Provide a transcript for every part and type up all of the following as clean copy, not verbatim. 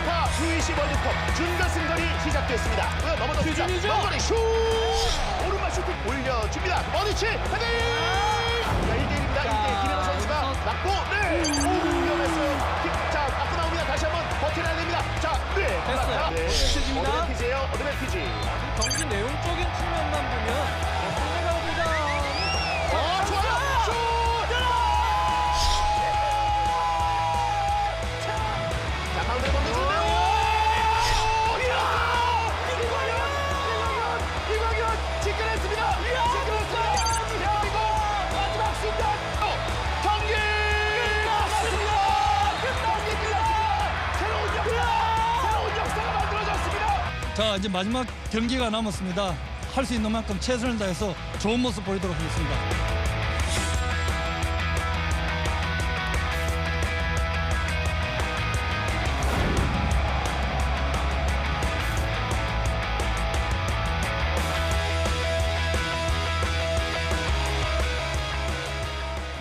피파 U20 월드컵 준결승전이 시작됐습니다. 넘어졌습니다. 최준이죠? 넘거리 슛! 오른발 슈팅 올려줍니다. 머리치 헤딩! 자, 1대1입니다. 1대1 김현우 선수가 맞고 위험했어요. 자, 맞고 나옵니다. 다시 한번 버텨내야 됩니다. 자, 됐어요. 어드밴티지입니다. 어드밴티지예요. 어드밴티지. 경기 내용적인 측면만 보면 상대가보다 좋아요. 슛! 자, 가운데 건너주는데요. 이광현 직결했습니다. 대한민국 마지막 순간 경기 끝났습니다. 새로운 역사가 만들어졌습니다. 자, 이제 마지막 경기가 남았습니다. 할 수 있는 만큼 최선을 다해서 좋은 모습 보이도록 하겠습니다.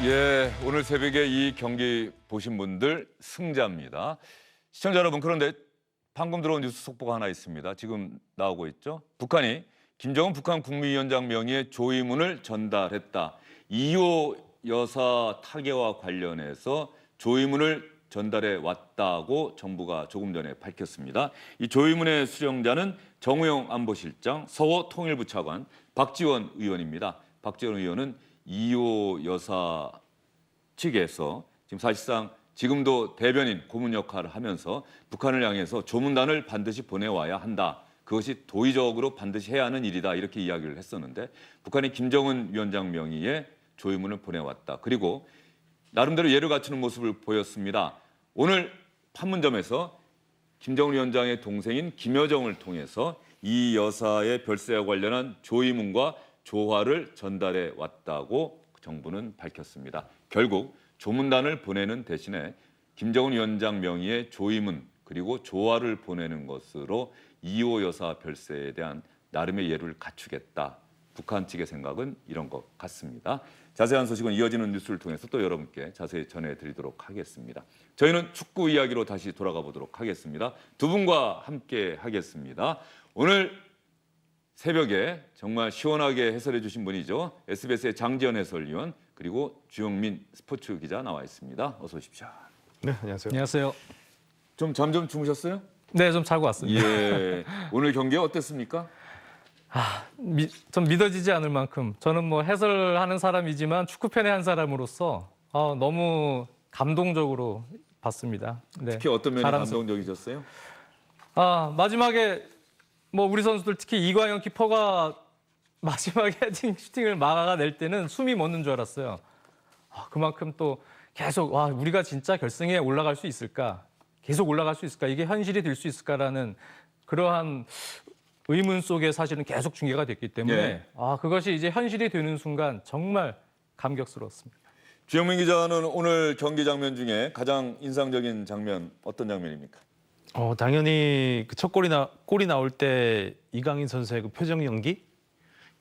예, 오늘 새벽에 이 경기 보신 분들 승자입니다. 시청자 여러분, 그런데 방금 들어온 뉴스 속보가 하나 있습니다. 지금 나오고 있죠. 북한이 김정은 북한 국무위원장 명의의 조의문을 전달했다. 이호 여사 타계와 관련해서 조의문을 전달해 왔다고 정부가 조금 전에 밝혔습니다. 이 조의문의 수령자는 정우영 안보실장, 서호 통일부 차관, 박지원 의원입니다. 박지원 의원은 이호 여사 측에서 지금 사실상 지금도 대변인 고문 역할을 하면서 북한을 향해서 조문단을 반드시 보내와야 한다. 그것이 도의적으로 반드시 해야 하는 일이다. 이렇게 이야기를 했었는데 북한이 김정은 위원장 명의의 조의문을 보내왔다. 그리고 나름대로 예를 갖추는 모습을 보였습니다. 오늘 판문점에서 김정은 위원장의 동생인 김여정을 통해서 이 여사의 별세와 관련한 조의문과 조화를 전달해 왔다고 정부는 밝혔습니다. 결국 조문단을 보내는 대신에 김정은 위원장 명의의 조의문 그리고 조화를 보내는 것으로 이호 여사 별세에 대한 나름의 예를 갖추겠다. 북한 측의 생각은 이런 것 같습니다. 자세한 소식은 이어지는 뉴스를 통해서 또 여러분께 자세히 전해드리도록 하겠습니다. 저희는 축구 이야기로 다시 돌아가 보도록 하겠습니다. 두 분과 함께 하겠습니다. 오늘 새벽에 정말 시원하게 해설해 주신 분이죠. SBS의 장지연 해설위원 그리고 주영민 스포츠 기자 나와 있습니다. 어서 오십시오. 네, 안녕하세요. 안녕하세요. 좀 잠 좀 주무셨어요? 네, 좀 자고 왔습니다. 예. 오늘 경기 어땠습니까? 좀 믿어지지 않을 만큼 저는 뭐 해설하는 사람이지만 축구팬의 한 사람으로서 너무 감동적으로 봤습니다. 네. 특히 어떤 면이 자랑스럽- 감동적이셨어요? 마지막에 뭐 우리 선수들 특히 이광현 키퍼가 마지막에 헤딩 슈팅을 막아낼 때는 숨이 멎는 줄 알았어요. 그만큼 또 계속 우리가 진짜 결승에 올라갈 수 있을까? 계속 올라갈 수 있을까? 이게 현실이 될 수 있을까라는 그러한 의문 속에 사실은 계속 중계가 됐기 때문에 예. 그것이 이제 현실이 되는 순간 정말 감격스러웠습니다. 주영민 기자는 오늘 경기 장면 중에 가장 인상적인 장면 어떤 장면입니까? 당연히 그 첫 골이 나올 때 이강인 선수의 그 표정 연기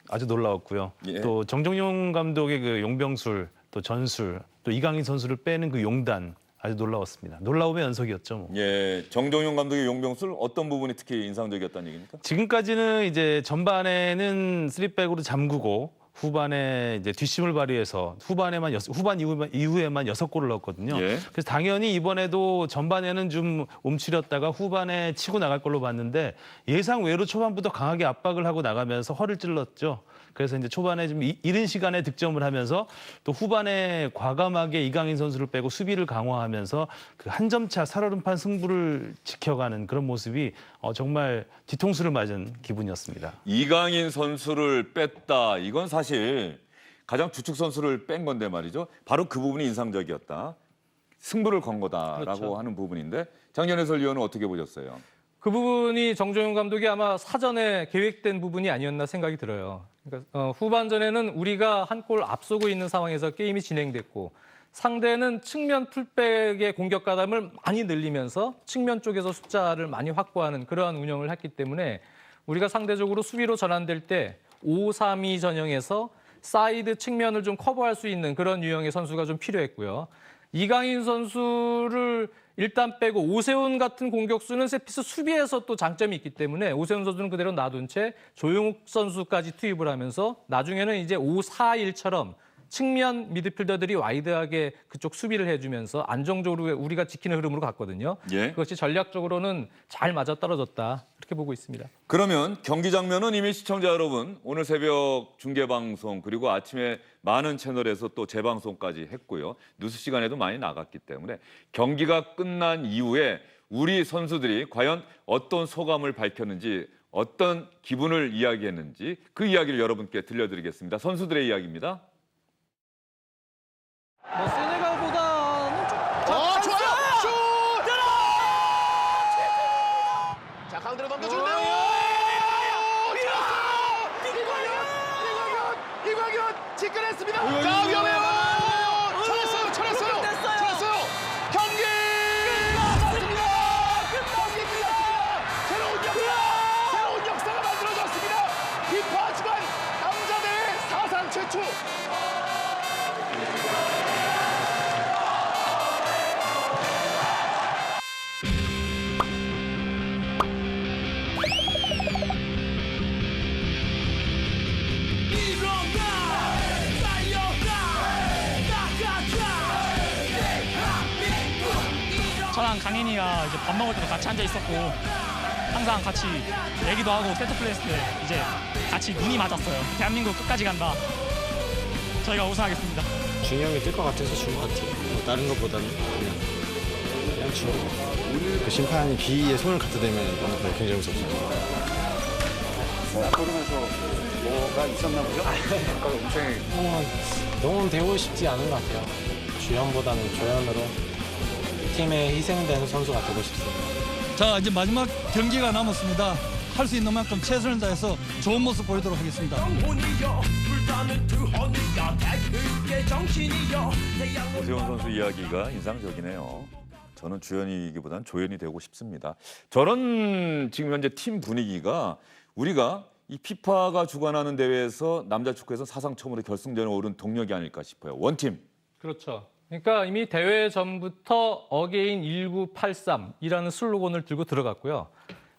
아주 놀라웠고요. 예. 또 정종용 감독의 그 용병술, 또 전술, 또 이강인 선수를 빼는 그 용단 아주 놀라웠습니다. 놀라움의 연속이었죠. 뭐. 예, 정종용 감독의 용병술 어떤 부분이 특히 인상적이었다는 얘기입니까? 지금까지는 이제 전반에는 3백으로 잠그고 후반에 이제 뒷심을 발휘해서 후반 이후에만 6골을 넣었거든요. 예. 그래서 당연히 이번에도 전반에는 좀 움츠렸다가 후반에 치고 나갈 걸로 봤는데 예상 외로 초반부터 강하게 압박을 하고 나가면서 허를 찔렀죠. 그래서 이제 초반에 좀 이른 시간에 득점을 하면서 또 후반에 과감하게 이강인 선수를 빼고 수비를 강화하면서 그 한 점 차 살얼음판 승부를 지켜가는 그런 모습이 정말 뒤통수를 맞은 기분이었습니다. 이강인 선수를 뺐다. 이건 사실 가장 주축 선수를 뺀 건데 말이죠. 바로 그 부분이 인상적이었다. 승부를 건 거다라고 그렇죠. 하는 부분인데 장현 해설위원은 어떻게 보셨어요? 그 부분이 정종용 감독이 아마 사전에 계획된 부분이 아니었나 생각이 들어요. 그러니까 후반전에는 우리가 한 골 앞서고 있는 상황에서 게임이 진행됐고 상대는 측면 풀백의 공격 가담을 많이 늘리면서 측면 쪽에서 숫자를 많이 확보하는 그러한 운영을 했기 때문에 우리가 상대적으로 수비로 전환될 때 5-3-2 전형에서 사이드 측면을 좀 커버할 수 있는 그런 유형의 선수가 좀 필요했고요. 이강인 선수를 일단 빼고 오세훈 같은 공격수는 세트피스 수비에서 또 장점이 있기 때문에 오세훈 선수는 그대로 놔둔 채 조용욱 선수까지 투입을 하면서 나중에는 이제 5-4-1처럼 측면 미드필더들이 와이드하게 그쪽 수비를 해주면서 안정적으로 우리가 지키는 흐름으로 갔거든요. 예. 그것이 전략적으로는 잘 맞아떨어졌다 그렇게 보고 있습니다. 그러면 경기 장면은 이미 시청자 여러분 오늘 새벽 중계방송 그리고 아침에 많은 채널에서 또 재방송까지 했고요. 뉴스 시간에도 많이 나갔기 때문에 경기가 끝난 이후에 우리 선수들이 과연 어떤 소감을 밝혔는지 어떤 기분을 이야기했는지 그 이야기를 여러분께 들려드리겠습니다. 선수들의 이야기입니다. 뭐 세네갈보다는 좀 좋아요. 슛! 자, 가운데로 넘겨주는데요. 이광현 직관했습니다. 자, 위험해요. 쳐냈어요. 경기 끝났습니다. 경기 끝났습니다. 새로운 역사가 만들어졌습니다. 피파 주간 남자대회 사상 최초. 저랑 강인이가 이제 밥 먹을 때도 같이 앉아 있었고 항상 같이 얘기도 하고 세트 플레이 했을 때 이제 같이 눈이 맞았어요. 대한민국 끝까지 간다. 저희가 우승하겠습니다. 중요한 게 뜰 것 같아서 준 것 같아요. 뭐 다른 것보다는 그냥 준 거. 그 심판이 비에 손을 갖다 대면 너무 굉장히 무섭죠. 너무 배우고 싶지 않은 것 같아요. 주연보다는 조연으로 팀에 희생되는 선수가 되고 싶습니다. 자, 이제 마지막 경기가 남았습니다. 할 수 있는 만큼 최선을 다해서 좋은 모습 보이도록 하겠습니다. 오세훈 선수 이야기가 인상적이네요. 저는 주연이기보다는 조연이 되고 싶습니다. 저런 지금 현재 팀 분위기가 우리가 이 피파가 주관하는 대회에서 남자 축구에서 사상 처음으로 결승전에 오른 동력이 아닐까 싶어요. 원팀. 그렇죠. 그러니까 이미 대회 전부터 어게인 1983이라는 슬로건을 들고 들어갔고요.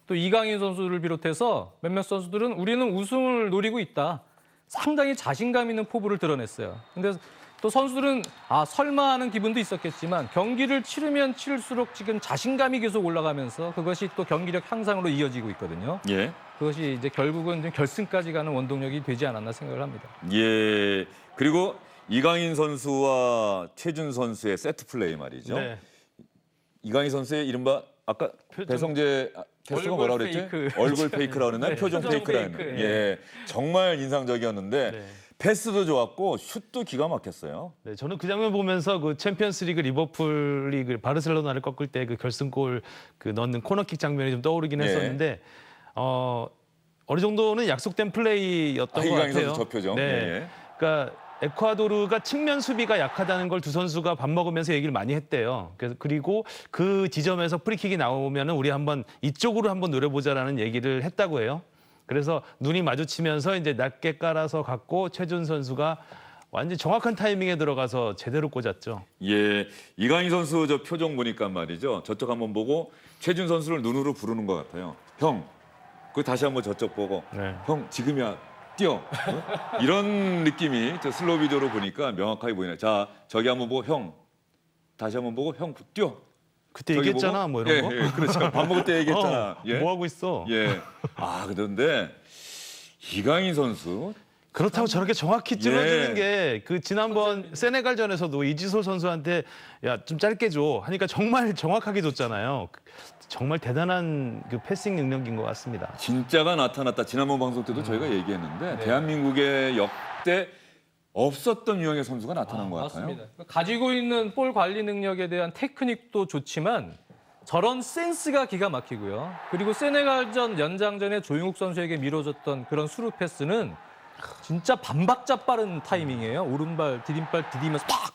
또 이강인 선수를 비롯해서 몇몇 선수들은 우리는 우승을 노리고 있다. 상당히 자신감 있는 포부를 드러냈어요. 근데 또 선수들은 설마 하는 기분도 있었겠지만 경기를 치르면 치를수록 지금 자신감이 계속 올라가면서 그것이 또 경기력 향상으로 이어지고 있거든요. 예. 그것이 이제 결국은 좀 결승까지 가는 원동력이 되지 않았나 생각을 합니다. 예. 그리고 이강인 선수와 최준 선수의 세트 플레이 말이죠. 네. 이강인 선수의 이른바 아까 배성재 캐스터가 얼굴 뭐라 그랬지? 페이크. 얼굴 페이크라는 날 표정 표정 페이크라는. 페이크. 예. 정말 인상적이었는데 네. 패스도 좋았고 슛도 기가 막혔어요. 네, 저는 그 장면 보면서 그 챔피언스리그 리버풀이 그 바르셀로나를 꺾을 때 그 결승골 그 넣는 코너킥 장면이 좀 떠오르긴 예. 했었는데 어느 정도는 약속된 플레이였던 것 이강인 같아요. 선수 저 표정. 네, 예. 그러니까 에콰도르가 측면 수비가 약하다는 걸 두 선수가 밥 먹으면서 얘기를 많이 했대요. 그리고 그 지점에서 프리킥이 나오면은 우리 한번 이쪽으로 한번 노려보자라는 얘기를 했다고 해요. 그래서 눈이 마주치면서 이제 낮게 깔아서 갔고 최준 선수가 완전 정확한 타이밍에 들어가서 제대로 꽂았죠. 예, 이강인 선수 저 표정 보니까 말이죠. 저쪽 한번 보고 최준 선수를 눈으로 부르는 것 같아요. 형, 그 다시 한번 저쪽 보고 네. 형 지금이야 뛰어. 어? 이런 느낌이 저 슬로우 비디오로 보니까 명확하게 보이네요. 자, 저기 한번 보고 형, 다시 한번 보고 형 뛰어. 그때 저기 얘기했잖아, 보고, 뭐 이런 예, 거. 예, 그렇죠. 밥 먹을 때 얘기했잖아. 예. 뭐 하고 있어? 예. 아, 그런데 이강인 선수 그렇다고 저렇게 정확히 찔러주는 예. 게 그 지난번 세네갈전에서도 이지소 선수한테 야 좀 짧게 줘 하니까 정말 정확하게 줬잖아요. 정말 대단한 그 패싱 능력인 것 같습니다. 진짜가 나타났다. 지난번 방송 때도 저희가 얘기했는데 대한민국의 역대 없었던 유형의 선수가 나타난 것 같아요. 맞습니다. 가지고 있는 볼 관리 능력에 대한 테크닉도 좋지만 저런 센스가 기가 막히고요. 그리고 세네갈전 연장전에 조용욱 선수에게 미뤄졌던 그런 스루 패스는 진짜 반박자 빠른 타이밍이에요. 오른발 디딤발 디디면서 팍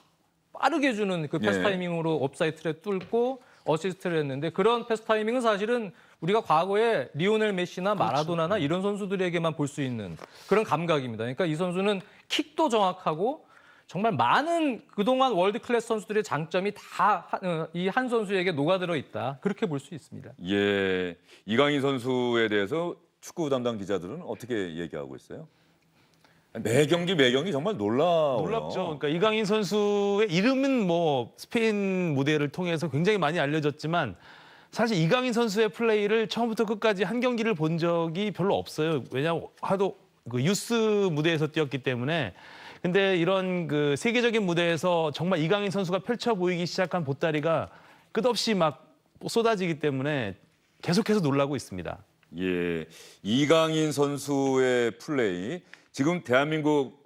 빠르게 주는 그 패스 예. 타이밍으로 업사이트를 뚫고 어시스트를 했는데 그런 패스 타이밍은 사실은 우리가 과거에 리오넬 메시나 마라도나나 이런 선수들에게만 볼 수 있는 그런 감각입니다. 그러니까 이 선수는 킥도 정확하고 정말 많은 그동안 월드 클래스 선수들의 장점이 다 이 한 선수에게 녹아들어 있다. 그렇게 볼 수 있습니다. 예, 이강인 선수에 대해서 축구 담당 기자들은 어떻게 얘기하고 있어요? 매 경기 정말 놀라워요. 놀랍죠. 그러니까 이강인 선수의 이름은 뭐 스페인 무대를 통해서 굉장히 많이 알려졌지만 사실 이강인 선수의 플레이를 처음부터 끝까지 한 경기를 본 적이 별로 없어요. 왜냐하면 하도 그 유스 무대에서 뛰었기 때문에. 근데 이런 그 세계적인 무대에서 정말 이강인 선수가 펼쳐 보이기 시작한 보따리가 끝없이 막 쏟아지기 때문에 계속해서 놀라고 있습니다. 예, 이강인 선수의 플레이. 지금 대한민국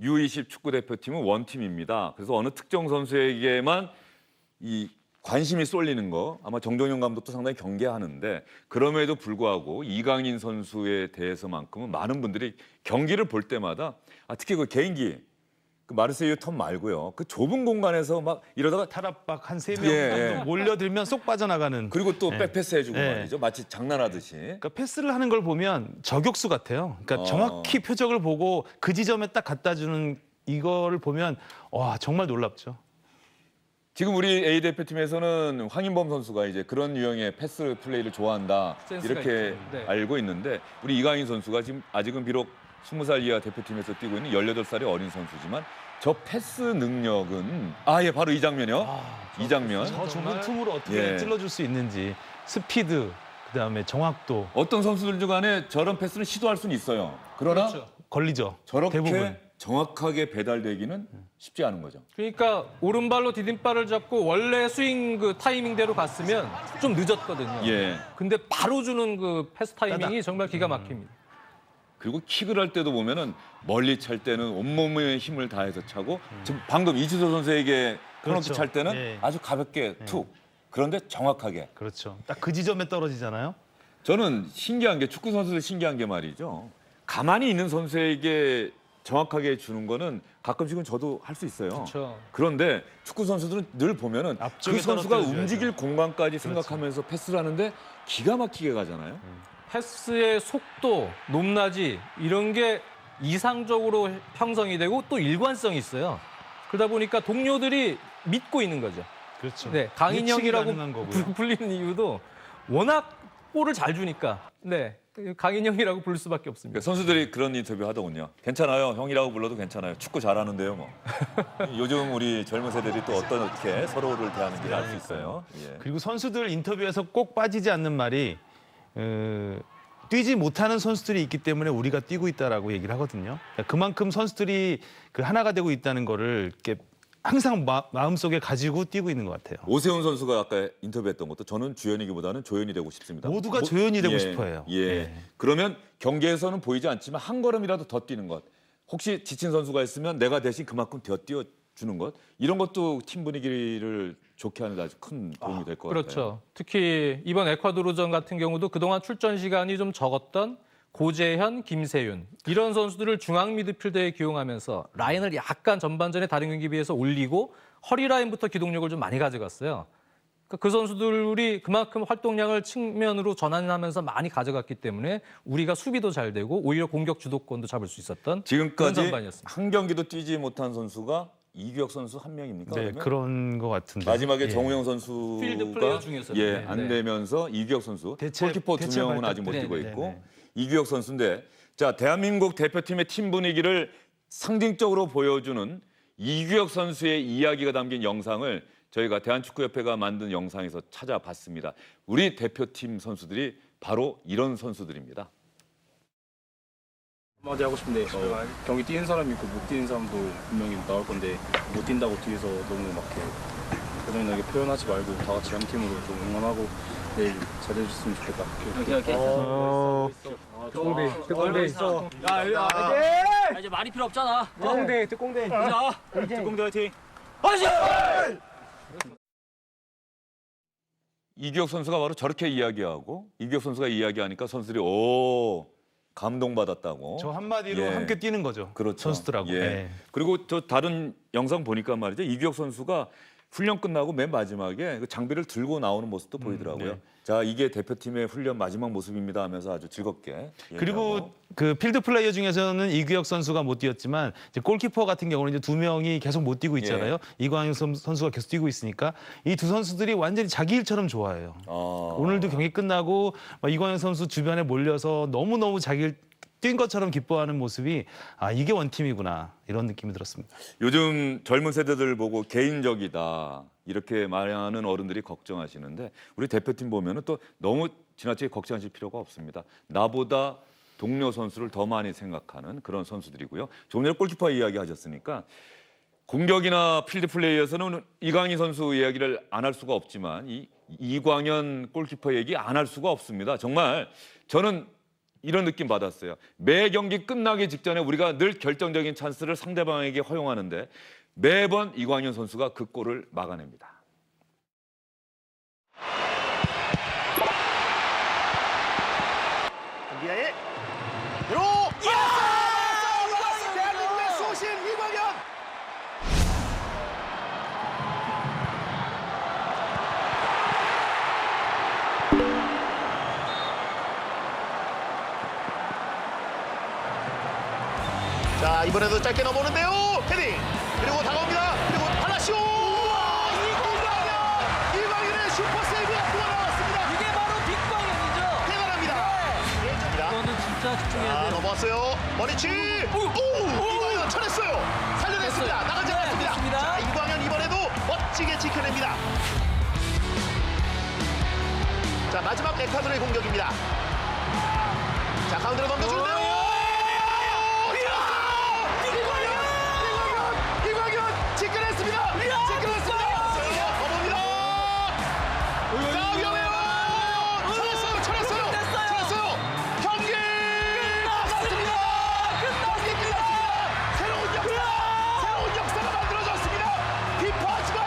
U20 축구 대표팀은 원팀입니다. 그래서 어느 특정 선수에게만 이 관심이 쏠리는 거 아마 정종영 감독도 상당히 경계하는데 그럼에도 불구하고 이강인 선수에 대해서만큼은 많은 분들이 경기를 볼 때마다 특히 그 개인기 그 마르세유 턴 말고요. 그 좁은 공간에서 막 이러다가 탈압박 한 3명 예, 정도 몰려들면 쏙 빠져나가는. 그리고 또 예. 백패스 해주고 예. 말이죠. 마치 장난하듯이. 그러니까 패스를 하는 걸 보면 저격수 같아요. 그러니까 정확히 표적을 보고 그 지점에 딱 갖다 주는 이거를 보면 와 정말 놀랍죠. 지금 우리 A 대표팀에서는 황인범 선수가 이제 그런 유형의 패스 플레이를 좋아한다 센스가 이렇게 있죠. 네. 알고 있는데 우리 이강인 선수가 지금 아직은 비록 20살 이하 대표팀에서 뛰고 있는 18살의 어린 선수지만 저 패스 능력은 예 바로 이 장면이요. 이 장면. 저 좁은 틈으로 어떻게 예. 찔러줄 수 있는지 스피드 그다음에 정확도 어떤 선수들 중간에 저런 패스를 시도할 수는 있어요. 그러나 걸리죠. 저렇게 대부분. 정확하게 배달되기는 쉽지 않은 거죠. 그러니까 오른발로 디딤발을 잡고 원래 스윙 그 타이밍대로 갔으면 좀 늦었거든요. 예. 근데 바로 주는 그 패스 타이밍이 정말 기가 막힙니다. 그리고 킥을 할 때도 보면은 멀리 찰 때는 온몸의 힘을 다해서 차고 지금 방금 이주소 선수에게 코너킥 그렇죠. 찰 때는 예. 아주 가볍게 툭 그런데 정확하게. 그렇죠. 딱 그 지점에 떨어지잖아요. 저는 신기한 게 축구 선수들 신기한 게 말이죠. 가만히 있는 선수에게 정확하게 주는 거는 가끔씩은 저도 할 수 있어요. 그렇죠. 그런데 축구 선수들은 늘 보면은 앞쪽에 그 선수가 떨어뜨려줘야죠. 움직일 공간까지 생각하면서 패스를 하는데 기가 막히게 가잖아요. 패스의 속도, 높낮이 이런 게 이상적으로 형성이 되고 또 일관성이 있어요. 그러다 보니까 동료들이 믿고 있는 거죠. 그렇죠. 네, 강인형이라고 예측이 가능한 거고요. 불리는 이유도 워낙 볼을 잘 주니까 네, 강인형이라고 부를 수밖에 없습니다. 그러니까 선수들이 그런 인터뷰 하더군요. 괜찮아요. 형이라고 불러도 괜찮아요. 축구 잘하는데요, 뭐. 요즘 우리 젊은 세대들이 또 어떻게 서로를 대하는지를 알 수 있어요. 예. 그리고 선수들 인터뷰에서 꼭 빠지지 않는 말이 뛰지 못하는 선수들이 있기 때문에 우리가 뛰고 있다라고 얘기를 하거든요. 그러니까 그만큼 선수들이 그 하나가 되고 있다는 거를 이렇게 항상 마음속에 가지고 뛰고 있는 것 같아요. 오세훈 선수가 아까 인터뷰했던 것도 저는 주연이기보다는 조연이 되고 싶습니다. 모두가 조연이 되고 예, 싶어해요. 예. 예. 그러면 경기에서는 보이지 않지만 한 걸음이라도 더 뛰는 것. 혹시 지친 선수가 있으면 내가 대신 그만큼 더 뛰어주는 것. 이런 것도 팀 분위기를 좋게 하는 데 아주 큰 도움이 될 것 같아요. 그렇죠. 특히 이번 에콰도르전 같은 경우도 그동안 출전 시간이 좀 적었던 고재현, 김세윤 이런 선수들을 중앙 미드필더에 기용하면서 라인을 약간 전반전에 다른 경기에 비해서 올리고 허리 라인부터 기동력을 좀 많이 가져갔어요. 그러니까 그 선수들이 그만큼 활동량을 측면으로 전환하면서 많이 가져갔기 때문에 우리가 수비도 잘 되고 오히려 공격 주도권도 잡을 수 있었던 그런 지금까지 전반이었습니다. 한 경기도 뛰지 못한 선수가 이규혁 선수 한 명입니까? 네, 그러면? 그런 것 같은데. 마지막에 예. 정우영 필드 선수가 플레이어 중에서는. 예, 네, 안 네. 되면서 이규혁 선수 대체 골키퍼 두 명은 발탁 아직 못 때. 뛰고 네, 있고 네, 네. 이규혁 선수인데 자 대한민국 대표팀의 팀 분위기를 상징적으로 보여주는 이규혁 선수의 이야기가 담긴 영상을 저희가 대한축구협회가 만든 영상에서 찾아봤습니다. 우리 대표팀 선수들이 바로 이런 선수들입니다. 한마디 하고 싶은데 경기 뛰는 사람이 있고 못 뛰는 사람도 분명히 나올 건데 못 뛴다고 뒤에서 너무 막 고정하게 표현하지 말고 다 같이 한 팀으로 좀 응원하고 내일 잘해줬으면 좋겠다. 특공대 있어. 이제 말이 필요 없잖아. 특공대. 자, 특공대 화이팅! 이규혁 선수가 바로 저렇게 이야기하고 이규혁 선수가 이야기하니까 선수들이 오 감동받았다고. 저 한마디로 예. 함께 뛰는 거죠. 그렇죠. 선수들하고. 예. 예. 그리고 저 다른 영상 보니까 말이죠. 이규혁 선수가 훈련 끝나고 맨 마지막에 그 장비를 들고 나오는 모습도 보이더라고요. 네. 자, 이게 대표팀의 훈련 마지막 모습입니다 하면서 아주 즐겁게. 그리고 얘기하고. 그 필드 플레이어 중에서는 이규혁 선수가 못 뛰었지만 이제 골키퍼 같은 경우는 이제 두 명이 계속 못 뛰고 있잖아요. 이광현 선수가 계속 뛰고 있으니까 이 두 선수들이 완전히 자기 일처럼 좋아해요. 오늘도 경기 끝나고 막 이광현 선수 주변에 몰려서 너무너무 자기 일 뛴 것처럼 기뻐하는 모습이 아 이게 원팀이구나 이런 느낌이 들었습니다. 요즘 젊은 세대들 보고 개인적이다 이렇게 말하는 어른들이 걱정하시는데 우리 대표팀 보면은 또 너무 지나치게 걱정하실 필요가 없습니다. 나보다 동료 선수를 더 많이 생각하는 그런 선수들이고요. 조금 전에 골키퍼 이야기 하셨으니까 공격이나 필드 플레이에서는 이강인 선수 이야기를 안 할 수가 없지만 이광현 골키퍼 얘기 안 할 수가 없습니다. 정말 저는 이런 느낌 받았어요. 매 경기 끝나기 직전에 우리가 늘 결정적인 찬스를 상대방에게 허용하는데 매번 이광현 선수가 그 골을 막아냅니다. 경기야의 드로 대한민국의 수호신 이광현. 자, 이번에도 짧게 넘어오는데요. 헤딩. 그리고 다가옵니다. 그리고 팔라시오. 이광현의 슈퍼 세이브가 또 나왔습니다. 이게 바로 빅광현이죠. 대단합니다. 예정입니다. 이거는 진짜 집중해야 자, 돼요. 넘어왔어요. 머리치. 이광현 쳐냈어요. 살려냈습니다. 됐어요. 나가지 네, 않았습니다. 좋습니다. 자, 이광현 이번에도 멋지게 지켜냅니다. 자, 마지막 에콰도르의 공격입니다. 자, 가운데로 넘겨주는데요. 이광현 지켜냈습니다. 지켜냈습니다. 넘어옵니다. 자, 위험해요. 쳐냈어요. 경기 끝났습니다. 경기 끝났습니다. 새로운 역사가 만들어졌습니다. 피파 주간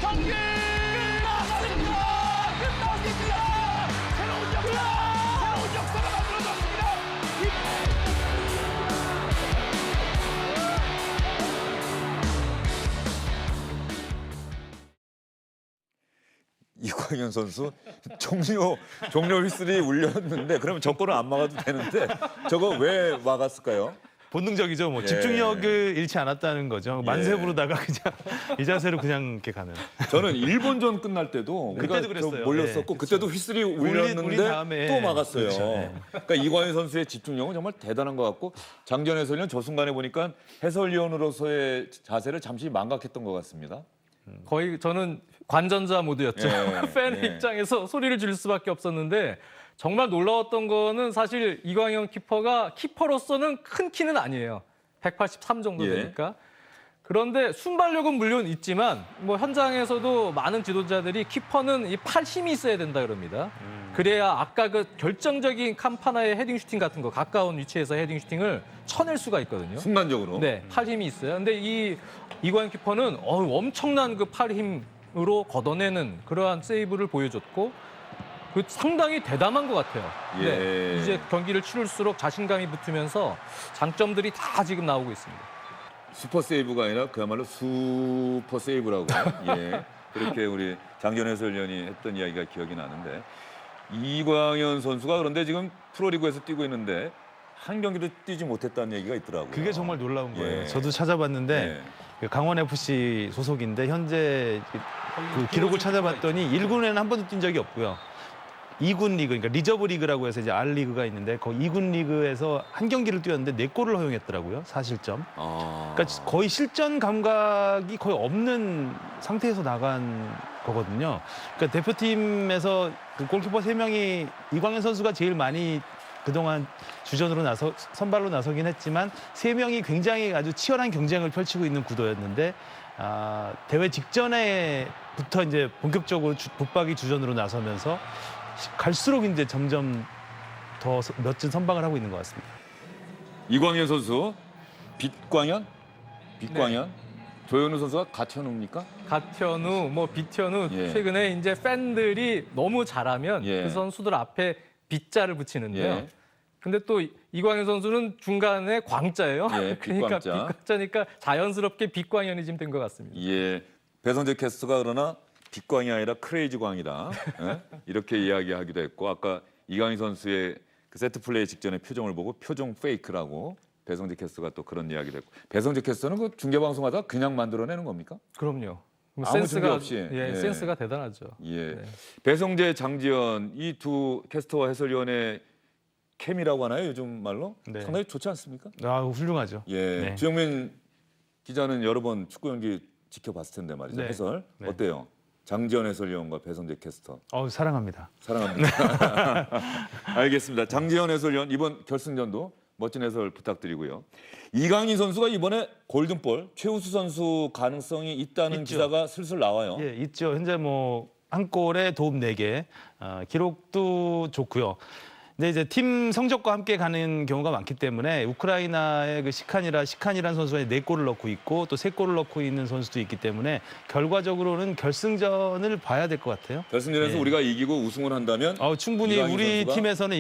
경기 끝났습니다. 새로운 역사가 만들어졌습니다. 이광현 선수 종료 휘슬이 울렸는데 그러면 저 골은 안 막아도 되는데 저거 왜 막았을까요? 본능적이죠. 뭐 예. 집중력을 잃지 않았다는 거죠. 만세 부르다가 그냥 이 자세로 그냥 이렇게 가는. 저는 일본전 끝날 때도 우리가 그때도 그랬어요. 저 몰렸었고 예, 그때도 휘슬이 울린 울렸는데 다음에 또 막았어요. 그렇죠, 예. 그러니까 이광현 선수의 집중력은 정말 대단한 것 같고 장전 해설위원 저 순간에 보니까 해설위원으로서의 자세를 잠시 망각했던 것 같습니다. 거의 저는 관전자 모드였죠. 예, 팬 예. 입장에서 소리를 지를 수밖에 없었는데 정말 놀라웠던 거는 사실 이광현 키퍼가 키퍼로서는 큰 키는 아니에요. 183 정도 예. 되니까. 그런데 순발력은 물론 있지만 뭐 현장에서도 많은 지도자들이 키퍼는 이 팔 힘이 있어야 된다 그럽니다. 그래야 아까 그 결정적인 캄파나의 헤딩 슈팅 같은 거 가까운 위치에서 헤딩 슈팅을 쳐낼 수가 있거든요. 순간적으로. 네, 팔 힘이 있어요. 근데 이광현 키퍼는 엄청난 그 팔 힘으로 걷어내는 그러한 세이브를 보여줬고 그 상당히 대담한 것 같아요. 예. 네, 이제 경기를 치를수록 자신감이 붙으면서 장점들이 다 지금 나오고 있습니다. 슈퍼 세이브가 아니라 그야말로 슈퍼 세이브라고 예. 그렇게 우리 장전 해설위원이 했던 이야기가 기억이 나는데 이광현 선수가 그런데 지금 프로리그에서 뛰고 있는데 한 경기도 뛰지 못했다는 얘기가 있더라고요. 그게 정말 놀라운 거예요. 예. 저도 찾아봤는데 예. 그 강원 FC 소속인데 현재 그 기록을 찾아봤더니 1군에는 한 번도 뛴 적이 없고요. 2군 리그, 그러니까 리저브 리그라고 해서 이제 R 리그가 있는데 그 2군 리그에서 한 경기를 뛰었는데 4골을 허용했더라고요. 4실점. 그러니까 거의 실전 감각이 거의 없는 상태에서 나간 거거든요. 그러니까 대표팀에서 그 골키퍼 3명이 이광현 선수가 제일 많이 그동안 주전으로 선발로 나서긴 했지만 3명이 굉장히 아주 치열한 경쟁을 펼치고 있는 구도였는데 대회 직전에부터 이제 본격적으로 붙박이 주전으로 나서면서 갈수록 이제 점점 더 멋진 선방을 하고 있는 것 같습니다. 이광현 선수 빛광현? 네. 조현우 선수가 가천우입니까? 갓현우, 뭐 비현우 예. 최근에 이제 팬들이 너무 잘하면 예. 그 선수들 앞에 빗자를 붙이는데요. 예. 근데 또 이광현 선수는 중간에 광자예요. 예, 그러니까 빗광자. 빗광자니까 자연스럽게 빛광현이 지금 된 것 같습니다. 예. 배성재 캐스터가 그러나 빛광이 아니라 크레이지 광이다. 예? 이렇게 이야기하기도 했고 아까 이강인 선수의 그 세트 플레이 직전의 표정을 보고 표정 페이크라고 배성재 캐스터가 또 그런 이야기도 했고 배성재 캐스터는 그 중계 방송하다 그냥 만들어내는 겁니까? 그럼요. 뭐 아무 준비 센스가 없이. 예, 센스가 대단하죠. 예. 네. 배성재, 장지현 이 두 캐스터와 해설위원의 케미라고 하나요? 요즘 말로 네. 상당히 좋지 않습니까? 아, 훌륭하죠. 예. 네. 주영민 기자는 여러 번 축구 경기 지켜봤을 텐데 말이죠. 네. 해설 네. 어때요? 장지현 해설위원과 배성재 캐스터 사랑합니다. 사랑합니다. 알겠습니다. 장지현 해설위원 이번 결승전도 멋진 해설 부탁드리고요. 이강인 선수가 이번에 골든볼 최우수 선수 가능성이 있다는 있죠. 기사가 슬슬 나와요. 예, 있죠. 현재 뭐 한 골에 도움 4개, 기록도 좋고요. 근데 이제 팀 성적과 함께 가는 경우가 많기 때문에 우크라이나의 그 시칸이라는 선수가 4골을 넣고 있고 또 3골을 넣고 있는 선수도 있기 때문에 결과적으로는 결승전을 봐야 될 것 같아요. 결승전에서 예. 우리가 이기고 우승을 한다면 충분히 이강인 우리 선수가? 팀에서는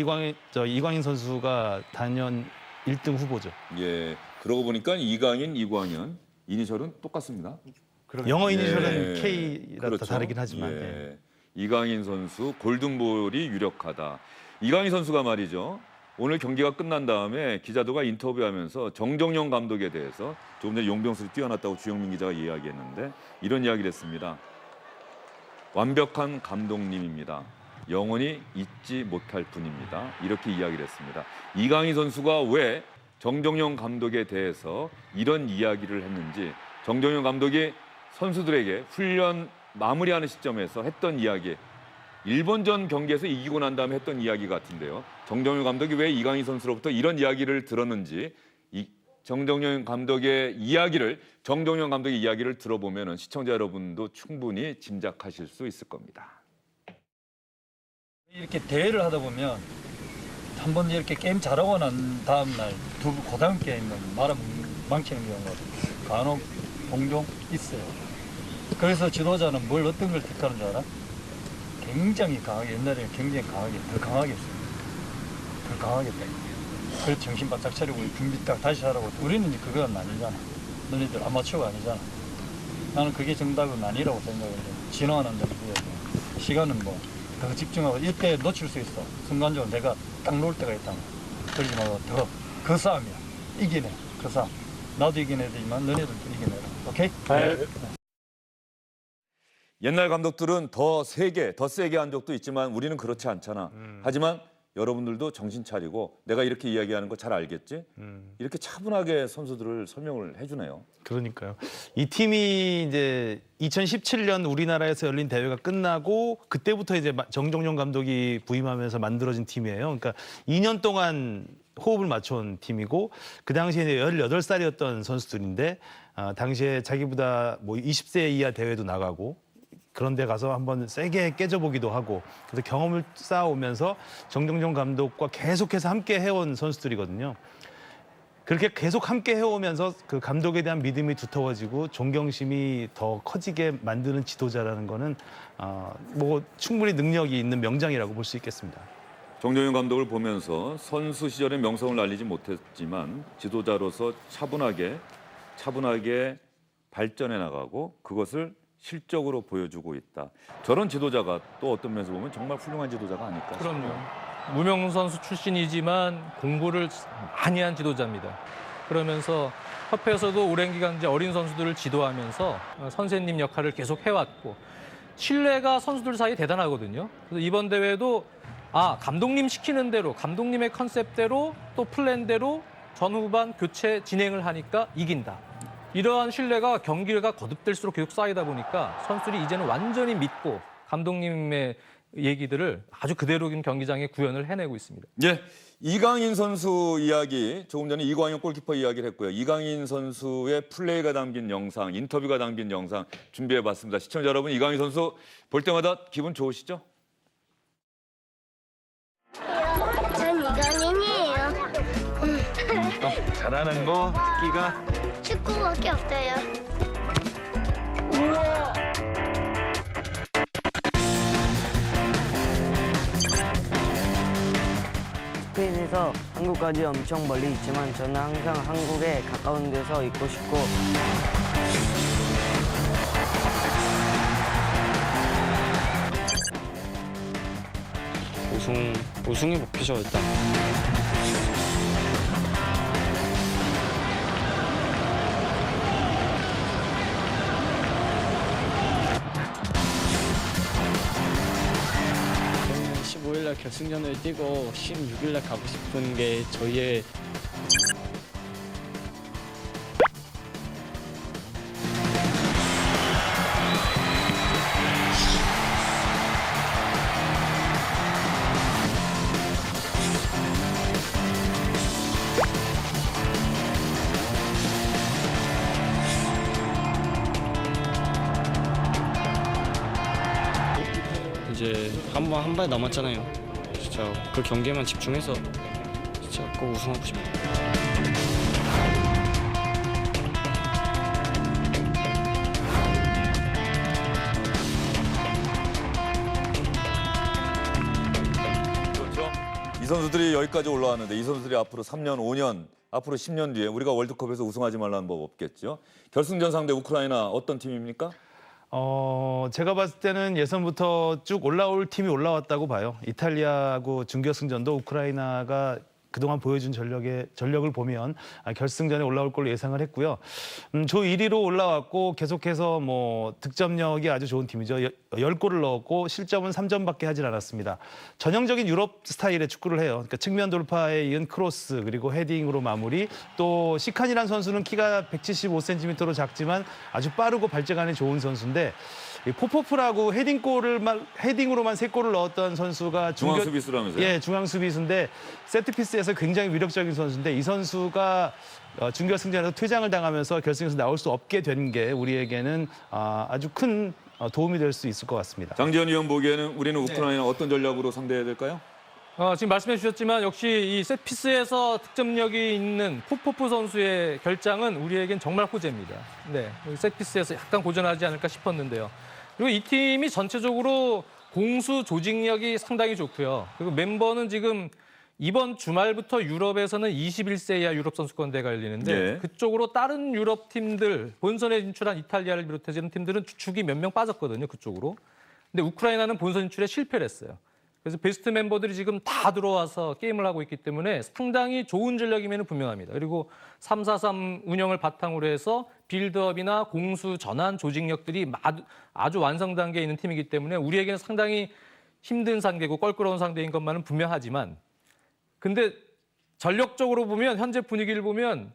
이광인 선수가 단연 1등 후보죠. 예. 그러고 보니까 이강인, 이광현 이니셜은 똑같습니다. 영어 이니셜은 예. K라 그렇죠. 다르긴 하지만. 예. 예. 이강인 선수 골든볼이 유력하다. 이강인 선수가 말이죠. 오늘 경기가 끝난 다음에 기자들과 인터뷰하면서 정정용 감독에 대해서 조금 전에 용병술이 뛰어났다고 주영민 기자가 이야기했는데 이런 이야기를 했습니다. 완벽한 감독님입니다. 영원히 잊지 못할 분입니다. 이렇게 이야기를 했습니다. 이강인 선수가 왜 정정용 감독에 대해서 이런 이야기를 했는지 정정용 감독이 선수들에게 훈련 마무리하는 시점에서 했던 이야기 일본전 경기에서 이기고 난 다음에 했던 이야기 같은데요. 정정용 감독이 왜 이강인 선수로부터 이런 이야기를 들었는지 정정용 감독의 이야기를 들어보면 시청자 여러분도 충분히 짐작하실 수 있을 겁니다. 이렇게 대회를 하다 보면 한 번 이렇게 게임 잘하고 난 다음날 그다음 게임은 말아망치는 경우가 간혹 종종 있어요. 그래서 지도자는 어떤 걸 택하는 줄 알아? 굉장히 강하게, 옛날에 굉장히 강하게, 더 강하게 했어요. 더 강하게 때. 그래서 정신 바짝 차리고 준비 딱 다시 하라고. 우리는 이제 그건 아니잖아. 너희들 아마추어가 아니잖아. 나는 그게 정답은 아니라고 생각해요. 진화하는 데는 시간은 더 집중하고 이때 놓칠 수 있어. 순간적으로 내가 딱 놓을 때가 있다는 거야. 그러지 말고 더 그 싸움이야. 이기네. 그 싸움. 나도 이겨내야 되지만 너네들도 이겨내라. 오케이? 네. 옛날 감독들은 더 세게 한 적도 있지만 우리는 그렇지 않잖아. 하지만 여러분들도 정신 차리고 내가 이렇게 이야기하는 거 잘 알겠지? 이렇게 차분하게 선수들을 설명을 해주네요. 그러니까요. 이 팀이 이제 2017년 우리나라에서 열린 대회가 끝나고 그때부터 이제 정정용 감독이 부임하면서 만들어진 팀이에요. 그러니까 2년 동안 호흡을 맞춰온 팀이고 그 당시에 18살이었던 선수들인데 당시에 자기보다 20세 이하 대회도 나가고 그런 데 가서 한번 세게 깨져보기도 하고 그래서 경험을 쌓아오면서 정정용 감독과 계속해서 함께 해온 선수들이거든요. 그렇게 계속 함께 해오면서 그 감독에 대한 믿음이 두터워지고 존경심이 더 커지게 만드는 지도자라는 거는 충분히 능력이 있는 명장이라고 볼 수 있겠습니다. 정정용 감독을 보면서 선수 시절의 명성을 날리지 못했지만 지도자로서 차분하게 발전해 나가고 그것을 실적으로 보여주고 있다. 저런 지도자가 또 어떤 면에서 보면 정말 훌륭한 지도자가 아닐까 싶어요. 그럼요. 무명 선수 출신이지만 공부를 많이 한 지도자입니다. 그러면서 협회에서도 오랜 기간 이제 어린 선수들을 지도하면서 선생님 역할을 계속 해왔고 신뢰가 선수들 사이에 대단하거든요. 그래서 이번 대회도 감독님 시키는 대로 감독님의 컨셉대로 또 플랜대로 전후반 교체 진행을 하니까 이긴다. 이러한 신뢰가 경기가 거듭될수록 계속 쌓이다 보니까 선수들이 이제는 완전히 믿고 감독님의 얘기들을 아주 그대로 경기장에 구현을 해내고 있습니다. 예, 이강인 선수 이야기 조금 전에 이광현 골키퍼 이야기를 했고요. 이강인 선수의 플레이가 담긴 영상, 인터뷰가 담긴 영상 준비해봤습니다. 시청자 여러분, 이강인 선수 볼 때마다 기분 좋으시죠? 전 이강인이에요. 잘하는 거 끼가 축구밖에 없어요. 우와. 스페인에서 한국까지 엄청 멀리 있지만 저는 항상 한국에 가까운 데서 있고 싶고 우승이 목표죠 일단. 저희는 15일날 결승전을 뛰고 16일날 가고 싶은 게 저희의 이제 한 발 남았잖아요. 진짜 그 경기에만 집중해서 진짜 꼭 우승하고 싶어요. 그렇죠. 이 선수들이 여기까지 올라왔는데 이 선수들이 앞으로 3년, 5년, 앞으로 10년 뒤에 우리가 월드컵에서 우승하지 말라는 법 없겠죠. 결승전 상대 우크라이나 어떤 팀입니까? 제가 봤을 때는 예선부터 쭉 올라올 팀이 올라왔다고 봐요. 이탈리아하고 준결승전도 우크라이나가 그동안 보여준 전력을 보면 결승전에 올라올 걸로 예상을 했고요. 조 1위로 올라왔고 계속해서 뭐 득점력이 아주 좋은 팀이죠. 10골을 넣었고 실점은 3점밖에 하질 않았습니다. 전형적인 유럽 스타일의 축구를 해요. 그러니까 측면 돌파에 이은 크로스 그리고 헤딩으로 마무리. 또 시칸이라는 선수는 키가 175cm로 작지만 아주 빠르고 발재간이 좋은 선수인데 포포프라고 헤딩으로만 3골을 넣었던 선수가 중앙 수비수라면서요? 예, 중앙 수비수인데 세트피스에서 굉장히 위력적인 선수인데 이 선수가 준결승전에서 퇴장을 당하면서 결승에서 나올 수 없게 된 게 우리에게는 아주 큰 도움이 될 수 있을 것 같습니다. 장지현 위원 보기에는 우리는 우크라이나 어떤 전략으로 상대해야 될까요? 지금 말씀해 주셨지만 역시 이 세트피스에서 득점력이 있는 포포프 선수의 결장은 우리에겐 정말 호재입니다. 네, 세트피스에서 약간 고전하지 않을까 싶었는데요. 그리고 이 팀이 전체적으로 공수 조직력이 상당히 좋고요. 그리고 멤버는 지금 이번 주말부터 유럽에서는 21세 이하 유럽 선수권 대회가 열리는데 네. 그쪽으로 다른 유럽 팀들, 본선에 진출한 이탈리아를 비롯해서 팀들은 주축이 몇 명 빠졌거든요, 그쪽으로. 근데 우크라이나는 본선 진출에 실패를 했어요. 그래서 베스트 멤버들이 지금 다 들어와서 게임을 하고 있기 때문에 상당히 좋은 전력임에는 분명합니다. 그리고 3-4-3 운영을 바탕으로 해서 빌드업이나 공수 전환 조직력들이 아주 완성 단계에 있는 팀이기 때문에 우리에게는 상당히 힘든 상대고 껄끄러운 상대인 것만은 분명하지만 근데 전력적으로 보면 현재 분위기를 보면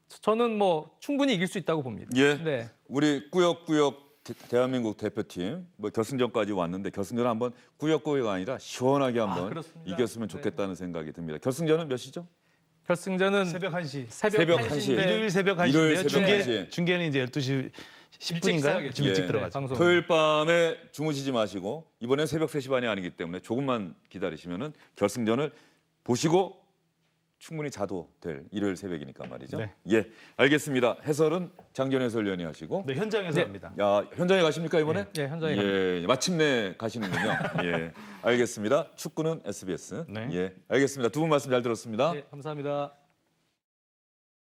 저는 뭐 충분히 이길 수 있다고 봅니다. 예. 네. 우리 꾸역꾸역 대한민국 대표팀 뭐 결승전까지 왔는데 결승전은 한번 꾸역꾸역이 아니라 시원하게 한번 그렇습니다. 이겼으면 좋겠다는 생각이 듭니다. 결승전은 몇 시죠? 결승전은 새벽 1시. 새벽 1시. 일요일 새벽 1시인데요. 일요일 새벽 1시. 중계는 이제 12시 10분인가요? 좀 일찍 들어가죠. 방송. 토요일 밤에 주무시지 마시고 이번엔 새벽 3시 반이 아니기 때문에 조금만 기다리시면은 결승전을 보시고 충분히 자도 될 일요일 새벽이니까 말이죠. 네. 예, 알겠습니다. 해설은 장기현 해설위원이 하시고. 네, 현장에서 합니다. 야, 현장에 가십니까 이번에? 네, 현장에 갑니다. 예, 마침내 가시는군요. 예, 알겠습니다. 축구는 SBS. 네. 예, 알겠습니다. 두 분 말씀 잘 들었습니다. 네, 감사합니다.